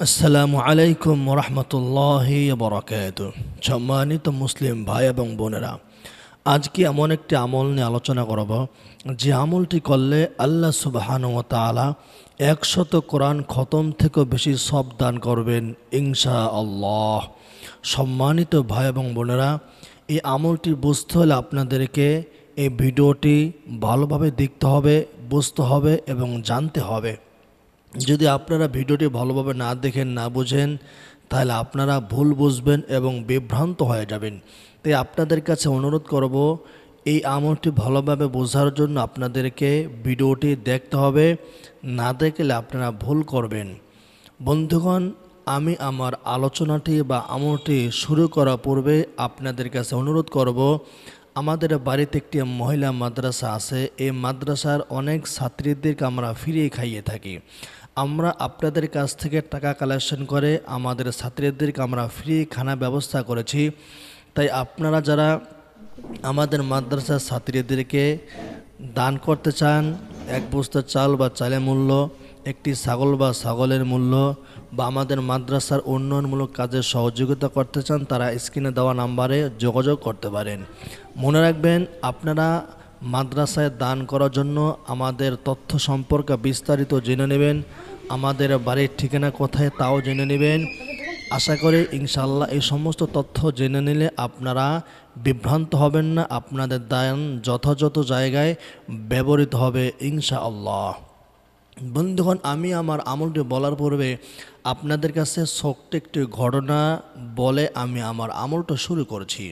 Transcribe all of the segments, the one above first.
আসসালামু আলাইকুম রহমতুল্লাহি বরকাতুহু। সম্মানিত মুসলিম ভাই এবং বোনেরা, আজকে এমন একটি আমল নিয়ে আলোচনা করব যে আমলটি করলে আল্লাহ সুবহানাহু ওয়া তাআলা 100 কোরআন খতম থেকেও বেশি সওয়াব দান করবেন ইনশাআল্লাহ। সম্মানিত ভাই এবং বোনেরা, এই আমলটি বুঝতে হলে আপনাদেরকে এই ভিডিওটি ভালোভাবে দেখতে হবে, বুঝতে হবে এবং জানতে হবে। যদি আপনারা ভিডিওটি ভালোভাবে না দেখেন, না বুঝেন, তাহলে আপনারা ভুল বুঝবেন এবং বিভ্রান্ত হয়ে যাবেন। তাই আপনাদের কাছে অনুরোধ করব, এই আমলটি ভালোভাবে বোঝার জন্য আপনাদেরকে ভিডিওটি দেখতে হবে, না দেখলে আপনারা ভুল করবেন। বন্ধুগণ, আমি আমার আলোচনাটি বা আমলটি শুরু করার পূর্বে আপনাদের কাছে অনুরোধ করব, আমাদের বাড়িতে একটি মহিলা মাদ্রাসা আছে। এই মাদ্রাসার অনেক ছাত্রীদেরকে আমরা ফ্রি খাইয়ে থাকি। আমরা আপনাদের কাছ থেকে টাকা কালেকশন করে আমাদের ছাত্রীদেরকে আমরা ফ্রি খানা ব্যবস্থা করেছি। তাই আপনারা যারা আমাদের মাদ্রাসার ছাত্রীদেরকে দান করতে চান, এক বস্তা চাল বা চালের মূল্য, একটি ছাগল বা ছাগলের মূল্য, বা আমাদের মাদ্রাসার উন্নয়নমূলক কাজে সহযোগিতা করতে চান, তারা স্ক্রিনে দেওয়া নাম্বারে যোগাযোগ করতে পারেন। মনে রাখবেন, আপনারা মাদ্রাসায় দান করার জন্য আমাদের তথ্য সম্পর্কে বিস্তারিত জেনে নেবেন, আমাদের বাড়ির ঠিকানা কোথায় তাও জেনে নেবেন। আশা করি ইনশাআল্লাহ এই সমস্ত তথ্য জেনে নিলে আপনারা বিভ্রান্ত হবেন না, আপনাদের দান যথাযথ জায়গায় ব্যবহৃত হবে ইনশাআল্লাহ। বন্ধুগণ, আমি আমার আমলটি বলার পূর্বে আপনাদের কাছে ছোট্ট একটি ঘটনা বলে আমি আমার আমলটা শুরু করছি।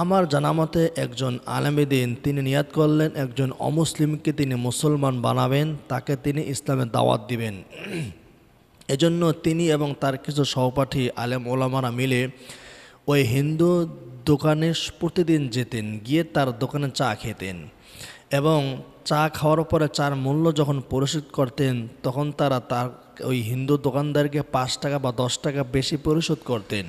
আমার জানামতে একজন আলেমে দ্বীন তিনি নিয়াত করলেন একজন অমুসলিমকে তিনি মুসলমান বানাবেন, তাকে তিনি ইসলামের দাওয়াত দিবেন। এজন্য তিনি এবং তার কিছু সহপাঠী আলেম ওলামারা মিলে ওই হিন্দু দোকানে প্রতিদিন যেতেন, গিয়ে তার দোকানে চা খেতেন এবং চা খাওয়ার পরে চার মূল্য যখন পরিশোধ করতেন, তখন তারা তার ওই হিন্দু দোকানদারকে 5 টাকা বা 10 টাকা বেশি পরিশোধ করতেন।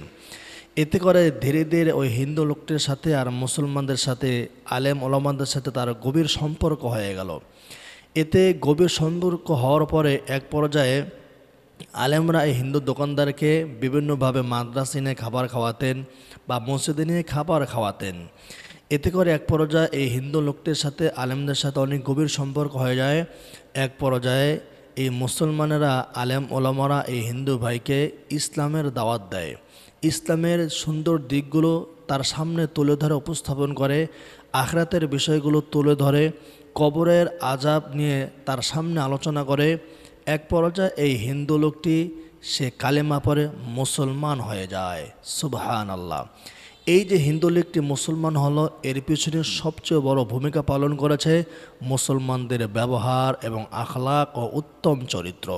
এতে করে ধীরে ধীরে ওই হিন্দু লোকটির সাথে আর মুসলমানদের সাথে, আলেম ওলামাদের সাথে তার গভীর সম্পর্ক হয়ে গেল। এতে গভীর সম্পর্ক হওয়ার পরে এক পর্যায়ে আলেমরা এই হিন্দু দোকানদারকে বিভিন্নভাবে মাদ্রাসা নিয়ে খাবার খাওয়াতেন বা মসজিদে নিয়ে খাবার খাওয়াতেন। এতে করে এক পর্যায়ে এই হিন্দু লোকটির সাথে আলেমদের সাথে অনেক গভীর সম্পর্ক হয়ে যায়। এক পর্যায়ে এই মুসলমানেরা, আলেম ওলামারা এই হিন্দু ভাইকে ইসলামের দাওয়াত দেয়, ইসলামের সুন্দর দিকগুলো তার সামনে তুলে ধরে উপস্থাপন করে, আখিরাতের বিষয়গুলো তুলে ধরে, কবরের আযাব নিয়ে তার সামনে আলোচনা করে। এক পর্যায়ে এই হিন্দু লোকটি সে কালেমা পড়ে মুসলমান হয়ে যায়। সুবহানাল্লাহ। এই যে হিন্দু লোকটি মুসলমান হলো, এর পিছনে সবচেয়ে বড় ভূমিকা পালন করেছে মুসলমানদের ব্যবহার এবং আখলাক ও উত্তম চরিত্র।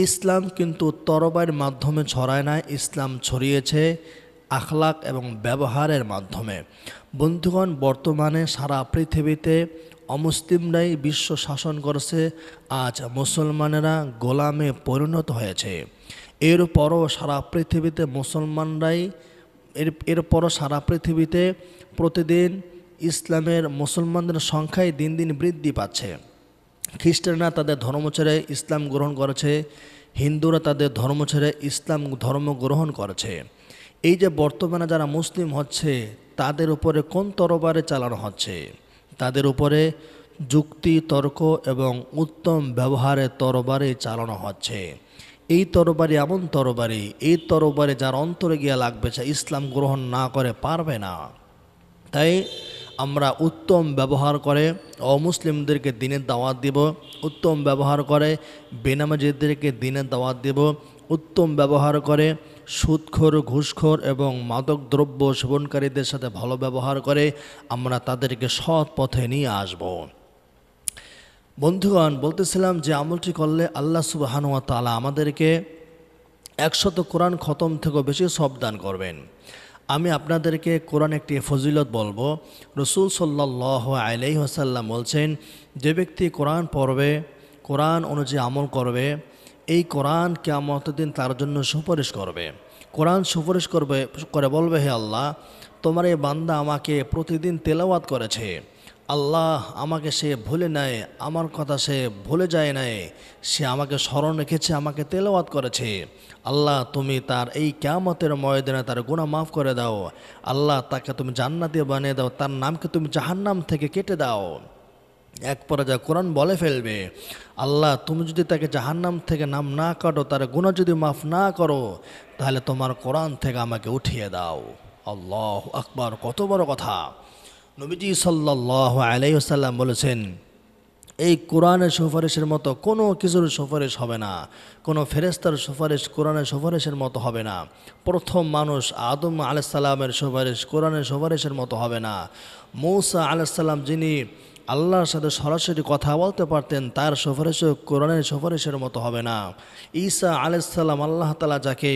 ইসলাম কিন্তু তরবারির মাধ্যমে ছড়ায় না, ইসলাম ছড়িয়েছে আখলাক এবং ব্যবহারের মাধ্যমে। বন্ধুগণ, বর্তমানে সারা পৃথিবীতে অমুসলিমরাই বিশ্ব শাসন করছে, আজ মুসলমানেরা গোলামে পরিণত হয়েছে। এরপরও সারা পৃথিবীতে মুসলমানরাই এরপরও সারা পৃথিবীতে প্রতিদিন ইসলামের মুসলমানদের সংখ্যায় দিন দিন বৃদ্ধি পাচ্ছে। খ্রিস্টানরা তাদের ধর্ম ছেড়ে ইসলাম গ্রহণ করেছে, হিন্দুরা তাদের ধর্ম ছেড়ে ইসলাম ধর্ম গ্রহণ করেছে। এই যে বর্তমানে যারা মুসলিম হচ্ছে, তাদের উপরে কোন তরবারে চালানো হচ্ছে? তাদের উপরে যুক্তি, তর্ক এবং উত্তম ব্যবহারের তরবারে চালানো হচ্ছে। এই তরবারি এমন তরবারি, এই তরবারে যার অন্তরে গিয়া লাগবে, সে ইসলাম গ্রহণ না করে পারবে না। তাই আমরা উত্তম ব্যবহার করে অমুসলিমদেরকে দিনের দাওয়াত দিব, উত্তম ব্যবহার করে বেনামাজিদেরকে দিনের দাওয়াত দিব, উত্তম ব্যবহার করে সুদখোর, ঘুষখোর এবং মাদক দ্রব্য সেবনকারীদের সাথে ভালো ব্যবহার করে আমরা তাদেরকে সৎ পথে নিয়ে আসব। বন্ধুগণ, বলতেছিলাম যে আমলটি করলে আল্লাহ সুবহানাহু ওয়া তাআলা আমাদেরকে 100 কোরআন খতম থেকেও বেশি সওয়াব দান করবেন। আমি আপনাদেরকে কোরআন একটি ফজিলত বলবো। রাসূল সাল্লাল্লাহু আলাইহি ওয়াসাল্লাম বলছেন, যে ব্যক্তি কোরআন পড়বে, কোরআন অনুযায়ী আমল করবে, এই কোরআন কিয়ামতের দিন তার জন্য সুপারিশ করবে। কোরআন সুপারিশ করে বলবে, হে আল্লাহ, তোমার এই বান্দা আমাকে প্রতিদিন তেলাওয়াত করেছে, আল্লাহ আমাকে সে ভুলে নেয়, আমার কথা সে ভুলে যায় নাই, সে আমাকে স্মরণ রেখেছে, আমাকে তেলাওয়াত করেছে। আল্লাহ তুমি তার এই কিয়ামতের ময়দানে তার গুনাহ মাফ করে দাও। আল্লাহ তাকে তুমি জান্নাতি বানিয়ে দাও, তার নামকে তুমি জাহান্নাম থেকে কেটে দাও। এক পর্যায়ে কোরআন বলে ফেলবে, আল্লাহ তুমি যদি তাকে জাহান্নাম থেকে নাম না কাটো, তার গুনাহ যদি মাফ না করো, তাহলে তোমার কোরআন থেকে আমাকে উঠিয়ে দাও। আল্লাহু আকবার, কত বড় কথা! নবীজি সাল্লাল্লাহু আলাইহি ওয়াসাল্লাম বলেছেন, এই কোরআনের সুপারিশের মতো কোনো কিছুর সুপারিশ হবে না, কোনো ফেরেশতার সুপারিশ কোরআনের সুপারিশের মতো হবে না। প্রথম মানুষ আদম আলাইহিস সালামের সুপারিশ কোরআনের সুপারিশের মতো হবে না। মূসা আলাইহিস সালাম যিনি আল্লাহর সাথে সরাসরি কথা বলতে পারতেন, তার সুপারিশও কোরআনের সুপারিশের মতো হবে না। ঈসা আলাইহিস সালাম আল্লাহ তাআলা যাকে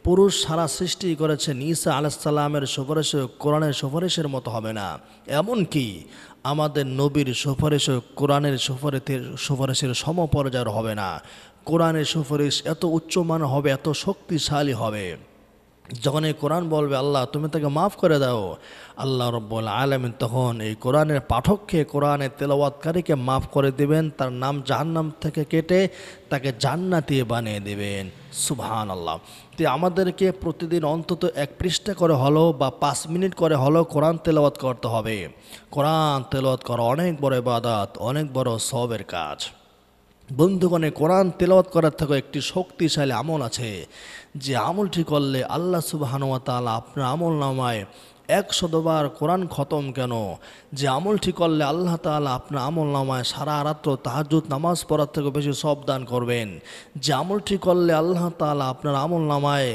পুরুষ সারা সৃষ্টি করেছেন, ঈসা আলাইহিস সালামের সুপারিশও কোরআনের সুপারিশের মতো হবে না। এমনকি আমাদের নবীর সুপারিশও কোরআনের সুপারিশের সমপর্যায়ের হবে না। কোরআনের সুপারিশ এত উচ্চমান হবে, এত শক্তিশালী হবে, যখন এই কোরআন বলবে আল্লাহ তুমি তাকে মাফ করে দাও, আল্লাহ রব্বুল আলামিন তখন এই কোরআনের পাঠককে, কোরআনের তেলাওয়াতকারীকে মাফ করে দিবেন, তার নাম জাহান্নাম থেকে কেটে তাকে জান্নাতি বানিয়ে দিবেন। সুবহানাল্লাহ। তো আমাদেরকে প্রতিদিন অন্তত 1 পৃষ্ঠা করে হলো বা 5 মিনিট করে হলো কোরআন তেলাওয়াত করতে হবে। কোরআন তেলাওয়াত করা অনেক বড় ইবাদত, অনেক বড় সওয়াবের কাজ। বন্ধুগণে, কোরআন তেলাওয়াত করার থেকে একটি শক্তিশালী আমল আছে, যে আমলটি করলে আল্লাহ সুবহানাহু ওয়া তাআলা আপনার আমল নামায় 100 বার কোরআন খতম কেন, যে আমলটি করলে আল্লাহ তাআলা আপনার আমল নামায় সারা রাত্র তাহাজ্জুদ নামাজ পড়ার থেকে বেশি সওয়াব দান করবেন, যে আমলটি করলে আল্লাহ তাআলা আপনার আমল নামায়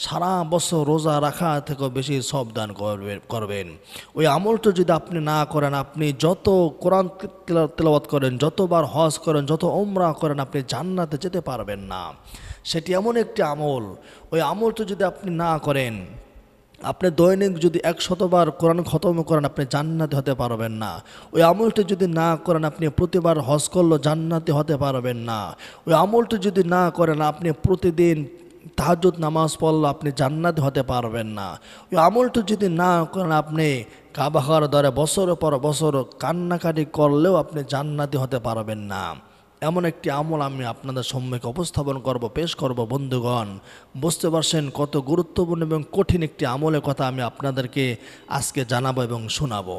সারা বছর রোজা রাখা থেকে বেশি সওয়াব দান করবেন। ওই আমলটা যদি আপনি না করেন, আপনি যত কোরআন তেলাওয়াত করেন, যতবার হজ করেন, যত উমরা করেন, আপনি জান্নাতে যেতে পারবেন না। সেটি এমন একটি আমল, ওই আমলটা যদি আপনি না করেন, আপনি দৈনিক যদি 100 বার কোরআন খতম করেন, আপনি জান্নাতি হতে পারবেন না। ওই আমলটি যদি না করেন, আপনি প্রতিবার হজ করলেও জান্নাতি হতে পারবেন না। ওই আমলটি যদি না করেন, আপনি প্রতিদিন তাহাজ্জুদ নামাজ পড়লে আপনি জান্নাতি হতে পারবেন না। ওই আমলটি যদি না করেন, আপনি কাবার দ্বারে বছরের পর বছর কান্নাকাটি করলেও আপনি জান্নাতি হতে পারবেন না। এমন একটি আমল আমি আপনাদের সম্মুখে উপস্থাপন করব, পেশ করব। বন্ধুগণ, বুঝতে পারছেন কত গুরুত্বপূর্ণ এবং কঠিন একটি আমলের কথা আমি আপনাদেরকে আজকে জানাবো এবং শোনাবো।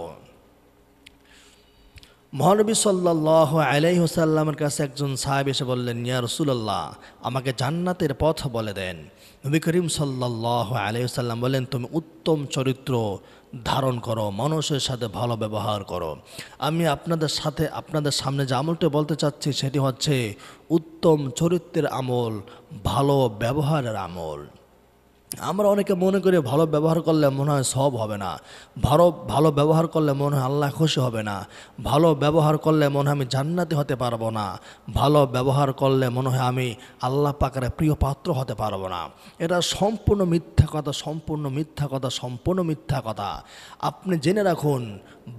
মহানবী সাল্লাল্লাহু আলাইহি ওয়াসাল্লামের কাছে একজন সাহাবী এসে বললেন, ইয়া রাসূলুল্লাহ, আমাকে জান্নাতের পথ বলে দেন। নবী করিম সাল্লাল্লাহু আলাইহি ওয়াসাল্লাম বলেন, তুমি উত্তম চরিত্র ধারণ করো, মানুষের সাথে ভালো ব্যবহার করো। আমি আপনাদের সামনে যে আমলটা বলতে চাচ্ছি, সেটি হচ্ছে উত্তম চরিত্রের আমল, ভালো ব্যবহারের আমল। আমরা অনেকে মনে করি ভালো ব্যবহার করলে মনে হয় সওয়াব হবে না, ভালো ব্যবহার করলে মনে হয় আল্লাহ খুশি হবে না, ভালো ব্যবহার করলে মনে হয় আমি জান্নাতি হতে পারবো না, ভালো ব্যবহার করলে মনে হয় আমি আল্লাহ পাকের প্রিয় পাত্র হতে পারবো না। এটা সম্পূর্ণ মিথ্যা কথা, সম্পূর্ণ মিথ্যা কথা, সম্পূর্ণ মিথ্যা কথা। আপনি জেনে রাখুন,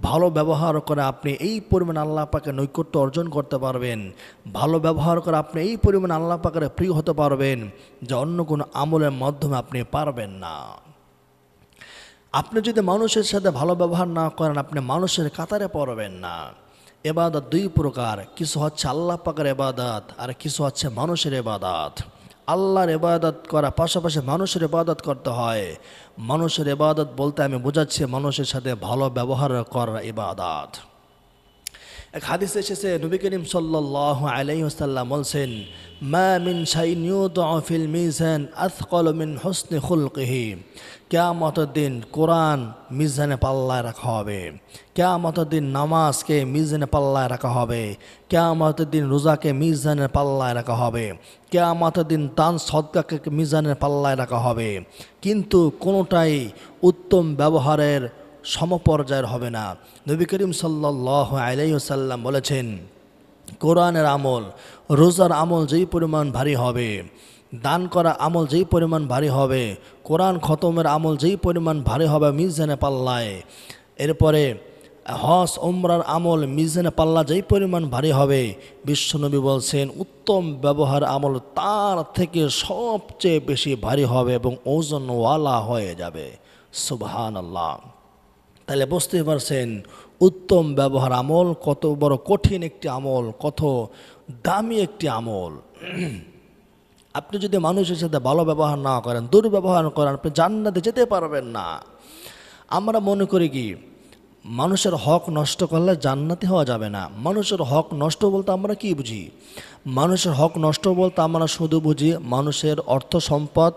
ভালো ব্যবহার করে আপনি এই পরিমাণ আল্লাহ পাকের নৈকট্য অর্জন করতে পারবেন, ভালো ব্যবহার করে আপনি এই পরিমাণ আল্লাহ পাকের প্রিয় হতে পারবেন, যে অন্য কোনো আমলের মাধ্যমে আপনি পারবেন না। আপনি যদি মানুষের সাথে ভালো ব্যবহার না করেন, আপনি মানুষের কাতারে পড়বেন না। ইবাদত 2 প্রকার, কিছু হচ্ছে আল্লাহ পাকের ইবাদত, আর কিছু হচ্ছে মানুষের ইবাদত। আল্লাহর ইবাদত করার পাশাপাশি মানুষের ইবাদত করতে হয়। মানুষের ইবাদত বলতে আমি বোঝাচ্ছি মানুষের সাথে ভালো ব্যবহার করার ইবাদত। এক হাদিসে এসেছে, নবী করিম সাল্লাল্লাহু আলাইহি ওয়াসাল্লাম বলেন, মা মিন শাইইন ইউদআ ফিল মিজান আথকালু মিন হুসনি খুলকিহি। কিয়ামতের দিন কোরআন মিজানে পাল্লায় রাখা হবে, কিয়ামতের দিন নামাজকে মিজানে পাল্লায় রাখা হবে, কিয়ামতের দিন রোজাকে মিজানের পাল্লায় রাখা হবে, কিয়ামতের দিন দান সদকাকে মিজানের পাল্লায় রাখা হবে, কিন্তু কোনোটাই উত্তম ব্যবহারের সমপর্যায়ের হবে না। নবী করিম সাল্লাল্লাহু আলাইহি ওয়াসাল্লাম বলেছেন, কোরআনের আমল, রোজার আমল যেই পরিমাণ ভারী হবে, দান করা আমল যেই পরিমাণ ভারী হবে, কোরআন খতমের আমল যেই পরিমাণ ভারী হবে মিজানে পাল্লায়, এরপরে হজ উমরার আমল মিজানে পাল্লা যেই পরিমাণ ভারী হবে, বিশ্বনবী বলছেন উত্তম ব্যবহার আমল তার থেকে সবচেয়ে বেশি ভারী হবে এবং ওজনওয়ালা হয়ে যাবে। সুবহানাল্লাহ। তাহলে বুঝতে পারছেন, উত্তম ব্যবহার আমল কত বড় কঠিন একটি আমল, কত দামি একটি আমল। আপনি যদি মানুষের সাথে ভালো ব্যবহার না করেন, দুর্ব্যবহার করেন, আপনি জান্নাতে যেতে পারবেন না। আমরা মনে করি কি মানুষের হক নষ্ট করলে জান্নাতি হওয়া যাবে না। মানুষের হক নষ্ট বলতে আমরা কি বুঝি? মানুষের হক নষ্ট বলতে আমরা শুধু বুঝি মানুষের অর্থ সম্পদ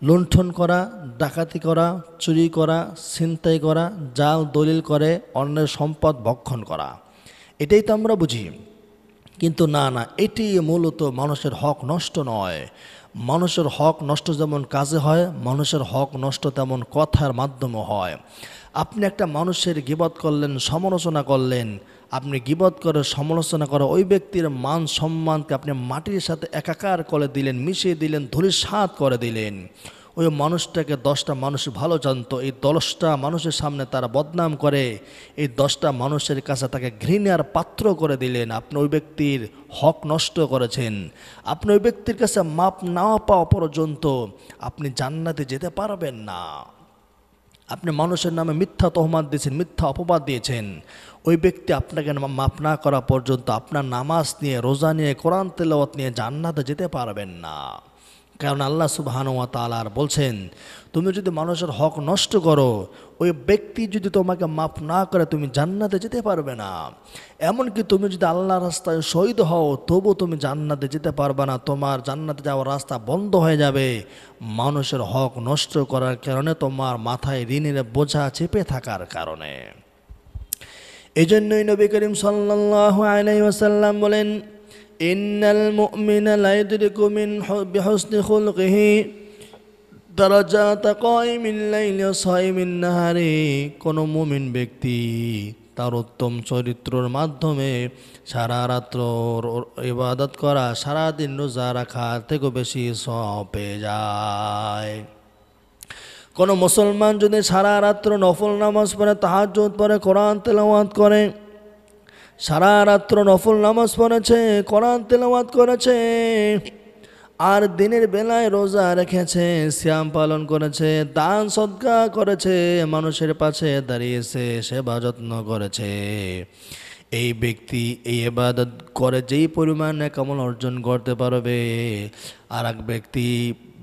লুণ্ঠন করা, ডাকাতি করা, চুরি করা, ছিনতাই করা, জাল দলিল করে অন্যের সম্পদ ভক্ষণ করা, এটাই তো আমরা বুঝি। কিন্তু না, এটি মূলত মানুষের হক নষ্ট নয়। মানুষের হক নষ্ট যেমন কাজে হয়, মানুষের হক নষ্ট তেমন কথার মাধ্যমে হয়। আপনি একটা মানুষের গীবত করলেন, সমালোচনা করলেন, আপনি গীবত করে সমালোচনা করে ওই ব্যক্তির মান সম্মানকে আপনি মাটির সাথে একাকার করে দিলেন, মিশিয়ে দিলেন, ধূলিসাৎ করে দিলেন। ওই মানুষটাকে 10টা মানুষ ভালো জানতো, এই 10টা মানুষের সামনে তারা বদনাম করে, এই 10টা মানুষের কাছে তাকে ঘৃণার পাত্র করে দিলেন। আপনি ওই ব্যক্তির হক নষ্ট করেছেন। আপনি ওই ব্যক্তির কাছে মাপ না পাওয়া পর্যন্ত আপনি জান্নাতে যেতে পারবেন না। আপনি মানুষের নামে মিথ্যা তহমাত দিয়েছেন, মিথ্যা অপবাদ দিয়েছেন। ওই ব্যক্তি আপনাকে মাপ না করা পর্যন্ত আপনার নামাজ নিয়ে, রোজা নিয়ে, কোরআন তেলাওয়াত নিয়ে জান্নাতে যেতে পারবেন না। কারণ আল্লাহ সুবহানাহু ওয়া তাআলা বলছেন, তুমি যদি মানুষের হক নষ্ট করো, ওই ব্যক্তি যদি তোমাকে মাফ না করে, তুমি জান্নাতে যেতে পারবে না। এমনকি তুমি যদি আল্লাহর রাস্তায় শহীদ হও, তবু তুমি জান্নাতে যেতে পারবে না। তোমার জান্নাতে যাওয়ার রাস্তা বন্ধ হয়ে যাবে মানুষের হক নষ্ট করার কারণে, তোমার মাথায় ঋণের বোঝা চেপে থাকার কারণে। এই জন্যই নবী করিম সাল্লাল্লাহু আলাইহি ওয়াসাল্লাম বলেন, ইন্নাল মুমিনা লা ইউদরিকু মিন বিহুসনি খুলকিহি দারাজাত কায়মিল লাইলি ওয়া সাইমিন নাহারি। কোনো মুমিন ব্যক্তি তার উত্তম চরিত্রের মাধ্যমে সারা রাত্র ইবাদত করা, সারাদিন রোজা রাখা থেকে বেশি সওয়াব পেয়ে যায়। কোনো মুসলমান যদি সারা রাত্র নফল নামাজ পড়ে, তাহাজ্জুদ পড়ে, কোরআন তেলাওয়াত করে, সারা রাত্র নফল নামাজ পড়েছে, কোরআন তেলাওয়াত করেছে, আর দিনের বেলায় রোজা রেখেছে, সিয়াম পালন করেছে, দান সদকা করেছে, মানুষের পাশে দাঁড়িয়েছে, সেবা যত্ন করেছে, এই ব্যক্তি এই ইবাদত করে যেই পরিমাণ নেকামল অর্জন করতে পারবে, আর এক ব্যক্তি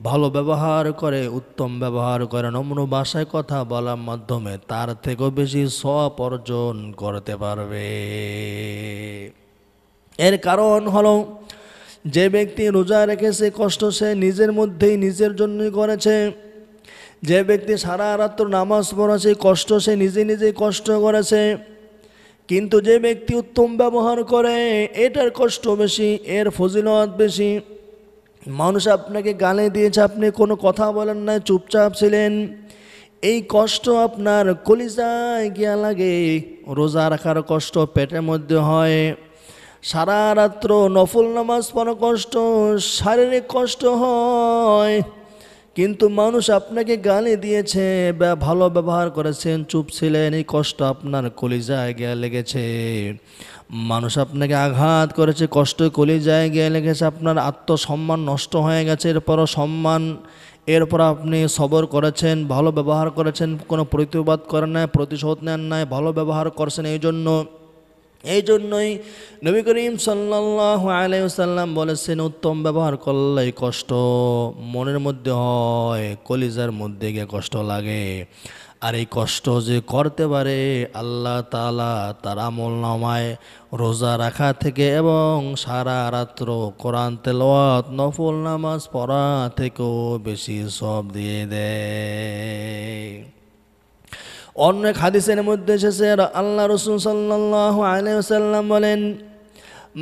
ভালো ব্যবহার করে, উত্তম ব্যবহার করে, নম্র ভাষায় কথা বলার মাধ্যমে তার থেকেও বেশি সওয়াব অর্জন করতে পারবে। এর কারণ হলো, যে ব্যক্তি রোজা রেখেছে কষ্ট সে নিজের মধ্যেই নিজের জন্যই করেছে। যে ব্যক্তি সারা রাত্র নামাজ পড়েছে কষ্ট সে নিজে নিজেই কষ্ট করেছে। কিন্তু যে ব্যক্তি উত্তম ব্যবহার করে, এটার কষ্ট বেশি, এর ফজিলত বেশি। মানুষ আপনাকে গালি দিয়েছে, আপনি কোনো কথা বলেন না, চুপচাপ ছিলেন, এই কষ্ট আপনার কলিজায় গিয়া লাগে। রোজা রাখার কষ্ট পেটের মধ্যে হয়, সারা রাত্র নফল নামাজ পড়া কষ্ট, শারীরিক কষ্ট হয়। কিন্তু মানুষ আপনাকে গালি দিয়েছে, ভালো ব্যবহার করেছেন, চুপ ছিলেন, এই কষ্ট আপনার কলিজায় গিয়া লেগেছে। মানুষ আপনাকে আঘাত করেছে, কষ্ট কলিজায় গিয়ে লেগেছে, আপনার আত্মসম্মান নষ্ট হয়ে গেছে, এরপরও সম্মান, এরপর আপনি সবর করেছেন, ভালো ব্যবহার করেছেন, কোনো প্রতিবাদ করেন নাই, প্রতিশোধ নেন নাই, ভালো ব্যবহার করেছেন। এই জন্যই নবী করিম সাল্লাল্লাহু আলাইহি ওয়াসাল্লাম বলেছেন, উত্তম ব্যবহার করলে কষ্ট মনের মধ্যে হয়, কলিজার মধ্যে গিয়ে কষ্ট লাগে। আর এই কষ্ট যে করতে পারে, আল্লাহ তাআলা তার আমলনামায় রোজা রাখা থেকে এবং সারা রাত্র কোরআন তেলাওয়াত, নফল নামাজ পড়া থেকেও বেশি সওয়াব দিয়ে দেয়। অন্য এক হাদিসের মধ্যে এসেছে, আল্লাহ রাসূল সাল্লাল্লাহু আলাইহি ওয়াসাল্লাম বলেন,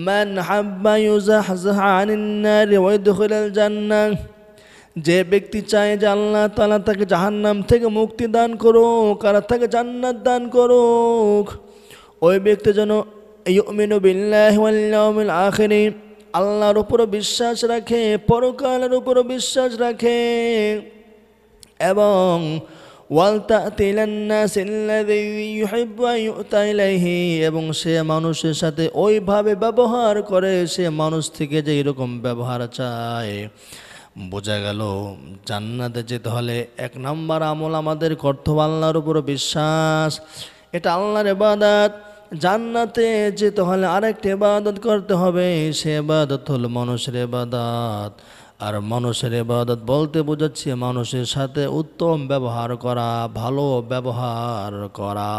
মান হাব্বা ইউজাহজাহ আনিন নার ওয়া ইদখিলাল জান্নাহ, যে ব্যক্তি চায় যে আল্লাহ তাআলা তাকে জাহান্নাম থেকে মুক্তি দান করুক আর তাকে জান্নাত দান করুক, ওই ব্যক্তি যেন ইউমিনু বিল্লাহি ওয়াল ইয়াউমিল আখির, আল্লাহর উপর বিশ্বাস রাখে, পরকালের উপর বিশ্বাস রাখে, এবং এবং সে মানুষের সাথে ওইভাবে ব্যবহার করে, সে মানুষ থেকে যে এরকম ব্যবহার চায়। বোঝা গেল, জান্নাতে যেতে হলে 1 নম্বর আমল আমাদের করতে হবে আল্লাহর উপর বিশ্বাস। এটা আল্লাহর ইবাদত। জান্নাতে যেতে হলে আরেকটা ইবাদত করতে হবে, সে ইবাদত হলো মানুষের ইবাদত। আর মানুষের ইবাদত বলতে বোঝাচ্ছে মানুষের সাথে উত্তম ব্যবহার করা, ভালো ব্যবহার করা।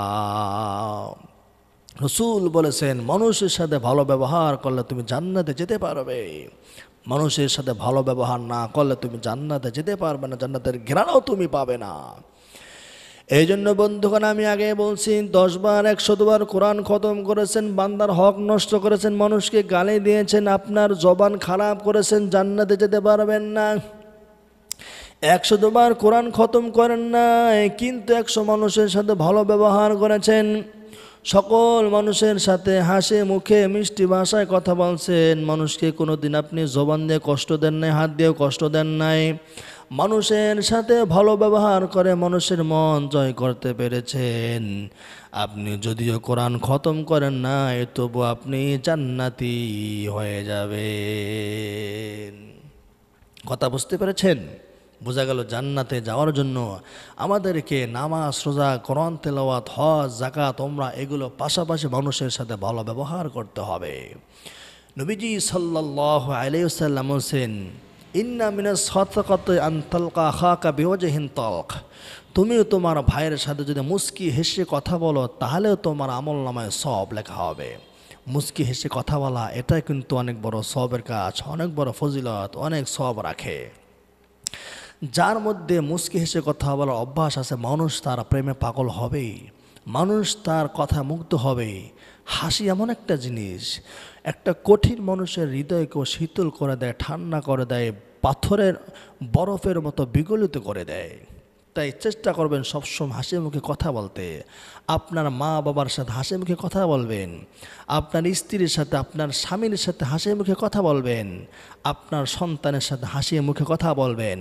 রসূল বলেছেন মানুষের সাথে ভালো ব্যবহার করলে তুমি জান্নাতে যেতে পারবে। মানুষের সাথে ভালো ব্যবহার না করলে তুমি জান্নাতে যেতে পারবে না, জান্নাতের ঘ্রাণও তুমি পাবে না। এই জন্য বন্ধুগণ, আমি আগে বলছি 10 বার 100 বার কোরআন খতম করেছেন, বান্দার হক নষ্ট করেছেন, মানুষকে গালি দিয়েছেন, আপনার জবান খারাপ করেছেন, জান্নাতে যেতে পারবেন না। 100 বার কোরআন খতম করেন নাই, কিন্তু 100 মানুষের সাথে ভালো ব্যবহার করেছেন, সকল মানুষের সাথে হাসি মুখে মিষ্টি ভাষায় কথা বলছেন, মানুষকে কোনোদিন আপনি জবান দিয়ে কষ্ট দেন নাই, হাত দিয়েও কষ্ট দেন নাই, মানুষের সাথে ভালো ব্যবহার করে মানুষের মন জয় করতে পেরেছেন। আপনি যদিও কোরআন খতম করেন না, তবু আপনি জান্নাতি হয়ে যাবেন। কথা বুঝতে পেরেছেন? বোঝা গেল জান্নাতে যাওয়ার জন্য আমাদেরকে নামাজ, রোজা, কোরআন তেলাওয়াত, হজ, যাকাত, ওমরা এগুলো পাশাপাশি মানুষের সাথে ভালো ব্যবহার করতে হবে। নবীজি সাল্লাল্লাহু আলাইহি ওয়াসাল্লাম বলেন, ইন্না মিনাস সাদাকাতি আন তালকা আখাকা বিওয়াজহিন তালক। তুমিও তোমার ভাইয়ের সাথে যদি মুস্কি হেসে কথা বলো, তাহলেও তোমার আমলনামায় সওয়াব লেখা হবে। মুস্কি হেসে কথা বলা এটা কিন্তু অনেক বড় সওয়াবের কাজ, অনেক বড় ফজিলত, অনেক সওয়াব রাখে। যার মধ্যে মুস্কি হেসে কথা বলার অভ্যাস আছে, মানুষ তার প্রেমে পাগল হবে, মানুষ তার কথা মুগ্ধ হবে। হাসি এমন একটা জিনিস, একটা কঠিন মানুষের হৃদয়কেও শীতল করে দেয়, ঠান্ডা করে দেয়, পাথরের বরফের মতো বিগলিত করে দেয়। তাই চেষ্টা করবেন সবসময় হাসি মুখে কথা বলতে। আপনার মা বাবার সাথে হাসি মুখে কথা বলবেন, আপনার স্ত্রীর সাথে, আপনার স্বামীর সাথে হাসি মুখে কথা বলবেন, আপনার সন্তানের সাথে হাসি মুখে কথা বলবেন,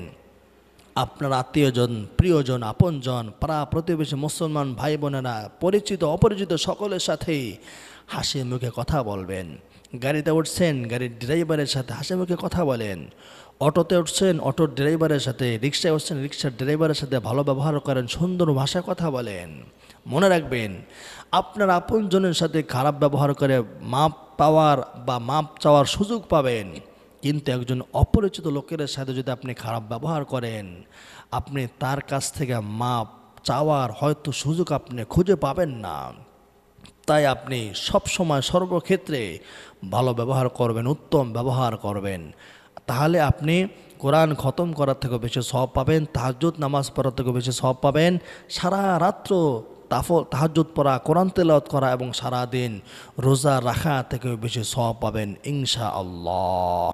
আপনার আত্মীয়জন, প্রিয়জন, আপনজন, পাড়া প্রতিবেশী, মুসলমান ভাই বোনেরা, পরিচিত অপরিচিত সকলের সাথেই হাসি মুখে কথা বলবেন। গাড়িতে উঠছেন, গাড়ির ড্রাইভারের সাথে হাসি মুখে কথা বলেন। অটোতে উঠছেন, অটোর ড্রাইভারের সাথে, রিক্সায় উঠছেন, রিক্সার ড্রাইভারের সাথে ভালো ব্যবহার করেন, সুন্দর ভাষায় কথা বলেন। মনে রাখবেন, আপনার আপনজনের সাথে খারাপ ব্যবহার করে মাপ পাওয়ার বা মাপ চাওয়ার সুযোগ পাবেন, কিন্তু একজন অপরিচিত লোকের সাথে যদি আপনি খারাপ ব্যবহার করেন, আপনি তার কাছ থেকে মাপ চাওয়ার হয়তো সুযোগ আপনি খুঁজে পাবেন না। তাই আপনি সবসময় সর্বক্ষেত্রে ভালো ব্যবহার করবেন, উত্তম ব্যবহার করবেন। তাহলে আপনি কোরআন খতম করার থেকে বেশি সওয়াব পাবেন, তাহাজ্জুদ নামাজ পড়ার থেকে বেশি সওয়াব পাবেন, সারা রাত্র তাহাজ্জুদ পড়া, কোরআন তেলাওয়াত করা এবং সারা দিন রোজা রাখা থেকে বেশি সওয়াব পাবেন ইনশাআল্লাহ।